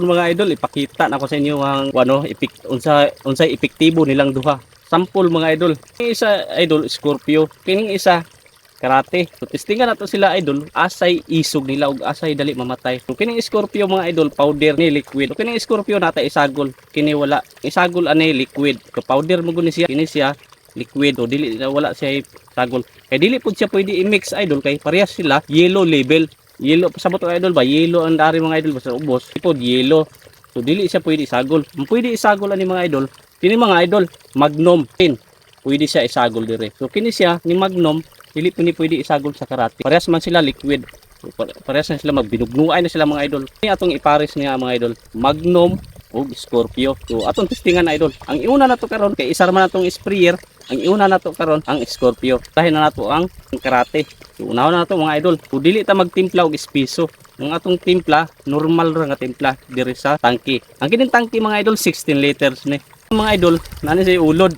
Mga idol, ipakita na ko sa inyo ang ano, unsay epektibo nilang duha. Sample mga idol. Kining isa idol Scorpio, kining isa karate. So testingan nato sila idol, asay isog nila ug asay dali mamatay. So kining Scorpio mga idol, powder ni liquid. So kining Scorpio nata isagol, kini wala. Isagol ani liquid. So powder mo guni siya, kini siya liquid. So dili wala siya sagol. Kay dili pud siya pwede i-mix idol kay parehas sila yellow label. Yellow sa bato idol ba? Yellow ang dari mga idol basta ubos. Ipod yellow. So dili siya pwede isagol. Pwede isagol ani mga idol. Kini mga idol, Magnum 10. Pwede siya isagol dire. So kini siya ni Magnum, dili pwede isagol sa karate. Parehas man sila liquid. So, parehas na sila magbinugnuay na sila mga idol. Ini atong ipares niya mga idol, Magnum o Scorpio. So atong testingan na idol. Ang iuna nato karon kay isa man natong sprayer. Ang iuna nato karon ang Scorpio. Tahin na nato ang karate. So unahon na nato mga idol. So dili ta magtimpla og espiso. Ang atong timpla, normal ra nga timpla diri sa tangke. Ang kining tangke mga idol 16 liters ni. Mga idol, nani say ulod.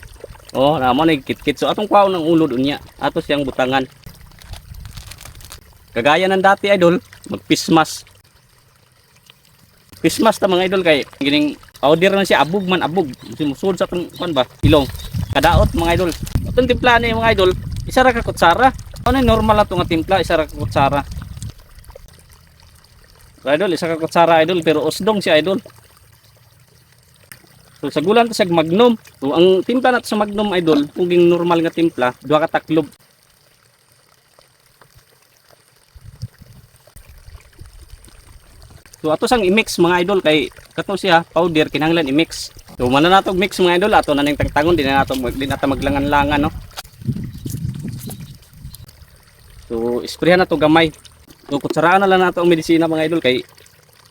Oh, namo na kitkit. So atong kwaon ng ulod unya. Ato siyang butangan. Kagaya ng dati idol, magpismas. Pismas ta mga idol kay gining order na siya abog man abog. Musud sa atong kan ba? Ilong. Kadaot mga idol. Atong timpla ni mga idol, isa ra ka kutsara. Ano normal ato nga timpla, isa ra ka kutsara. Idol, isa ka kutsara idol pero usdong siya idol. So sa gulan ta sa Magnum. So ang timpla nato sa Magnum idol, kung normal nga timpla, duha ka taklob. So ato sang i-mix mga idol kay kato siya powder kinahanglan i-mix. So man na nato mix mga idol, ato na ning tagtangon din na nato maglangan-langan no. So isprehan na to gamay. So kutsaraan na lang nato ang medisina mga idol kay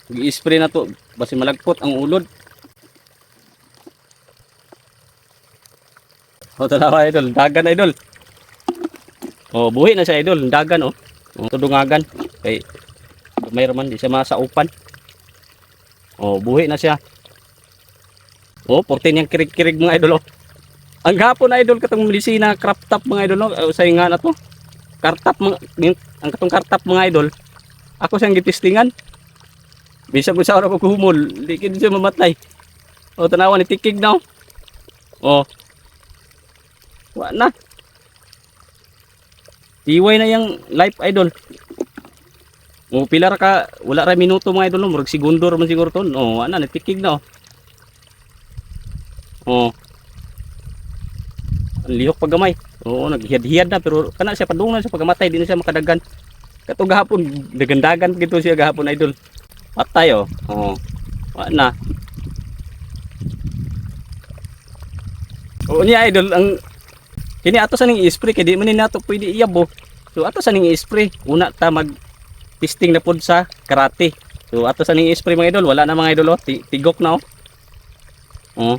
i-spray na to basi malagpot ang ulod. O talawa idol, dagan idol. O buhi na siya idol, dagan oh. O tudungagan kay may raman di siya masaupan. O buhi na siya. O 14 yang kirig-kirig mga idol oh. Ang gapon idol katong medisina crop top mga idol no, saingan na to. Kartap mga ang katong kartap mga idol. Ako siyang gitestingan. Bisa ko sa ora ko humol, di kid siya mamatay. O tanawa ni tikig na. O. Wa na. Tiway na yang life idol. O pilar ka wala ra minuto mga idol, murag segundo ra man siguro ton. O ana natikig na. O. Ang lihok pag gamay. Oo, naghiyad-hiyad na pero kana siya padungnan sa pagkamatay, di na siya makadagan. Kato gahapon, dagandagan gito siya gahapon idol. Patay oh. Oo. Wa na. Oo niya idol, ang kini ato sa ning i-spray kay di man ni nato pwede iyabo. So ato sa ning i-spray, una ta mag testing na pod sa karate. So ato sa ning i-spray mga idol, wala na mga idol oh, tigok na oh. Oo.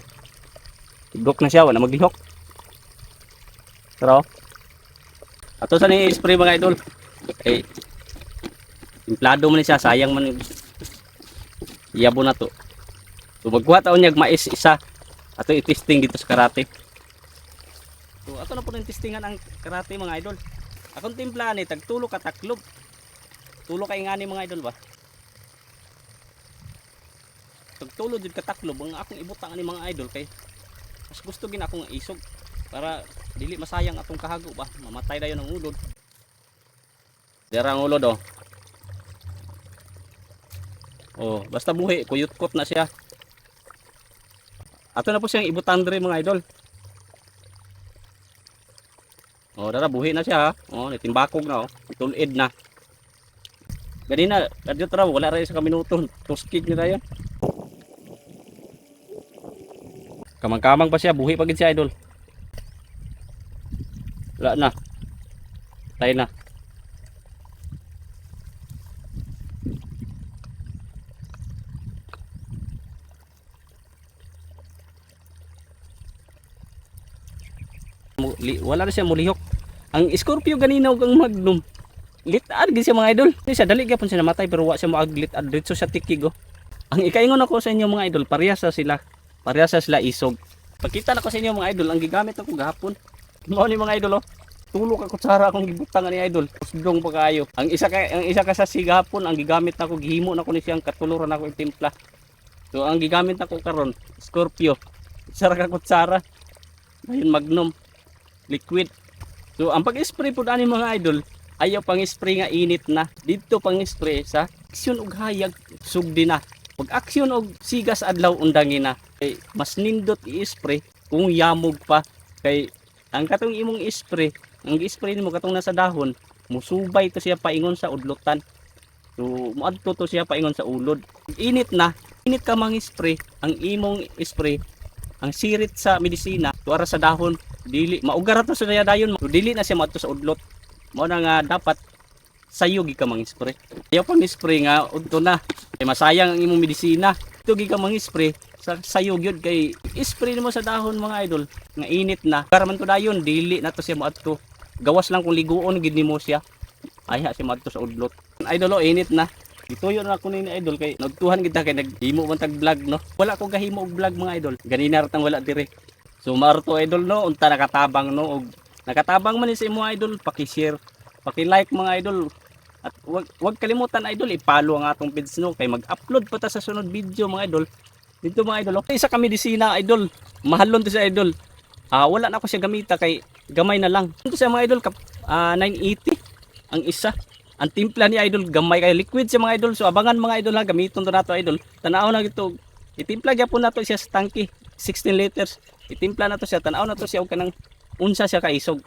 Tigok na siya, wala maglihok. Pero ato sa ning i-spray mga idol. Okay. Timplado man siya, sayang man iyabo na to. So magkuha taon niya mais isa. Ato i-testing dito sa karate. So ato na po ng testingan ang karate mga idol. Akong timpla ni tagtulo ka taklob. Tulo kay ngani mga idol ba. Tagtulo jud ka taklob ang akong ibutang ani mga idol kay mas gusto gin akong isog para dili masayang atong kahago ba. Mamatay dayon ang ulod. Dira ang ulod oh. Oh, basta buhi, kuyot-kot na siya. Ato na po siyang ibutang dire mga idol. Oh, dara buhi na siya ha. Oh, nitimbakog na oh. Tulid na. Ganina, kadyo tra wala ra sa kaminuto. Tuskig ni dayon. Kamang-kamang pa siya, buhi pa gid siya idol. Wala na. Tayo na. Wala na siya mulihok. Ang Scorpio ganina ug ang Magnum. Lit-ad gid siya mga idol. Siya dali gyapon siya namatay pero wa siya moaglit-ad dito sa tikig oh. Ang ikaingon ako sa inyo mga idol, parehas sila. Parehas sila isog. Pakita na ko sa inyo mga idol, ang gigamit ako gahapon. Mao ni mga idol oh. Tulo ka kutsara akong gibutang ni idol. Usdong pa kaayo. Ang isa ka sa sigapon ang gigamit nako, gihimo nako ni siyang katuluran nako timpla. So ang gigamit nako karon Scorpio. Sara ka kutsara. Ayun Magnum liquid. So ang pag-spray pud ani mga idol, ayaw pang spray nga init na. Dito pang spray sa aksyon og hayag sugdi na. Pag aksyon og sigas adlaw undangin na. Kay mas nindot i-spray kung yamog pa kay ang katong imong spray, ang i-spray nimo katong nasa dahon, musubay to siya paingon sa udlotan. So moadto to siya paingon sa ulod. Init na, init ka mang spray, ang imong spray, ang sirit sa medisina tuara sa dahon, dili maugara to sa dayon, so, dili na siya moadto sa udlot. Mao na nga dapat sayo gi ka mang spray. Ayaw pang spray nga udto na. Kay masayang ang imong medisina. Ito gi ka mang spray sa sayo gyud kay spray nimo sa dahon mga idol nga init na. Karaman to dayon dili na to siya moadto. Gawas lang kung liguon gid nimo siya. Ayha siya moadto sa udlot. Idol init na. Dituyo na ako ni idol kay nagtuhan kita kay naghimo man tag vlog no. Wala ko gahimo og vlog mga idol. Ganina ra tang wala dire. So maarto idol no unta nakatabang no og nakatabang man ni sa imo idol paki-share, paki-like mga idol. At wag kalimutan idol i-follow ang atong page no kay mag-upload pa ta sa sunod video mga idol. Dito mga idol, okay, isa ka medisina idol. Mahalon to sa idol. Wala na ako siya gamita kay gamay na lang. Ito sa mga idol 980 ang isa. Ang timpla ni idol gamay kay liquid siya mga idol. So abangan mga idol ha gamiton to nato idol. Tanaw na gito. Itimpla gyapon nato siya sa tangke 16 liters. Itimpla nato siya tanaw nato siya og kanang unsa siya kaisog.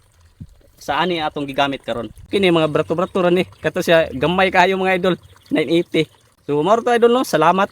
Sa ani atong gigamit karon. Kini mga brato-brato ra ni. Kato siya gamay kayo mga idol 980. So maro to idol no. Salamat.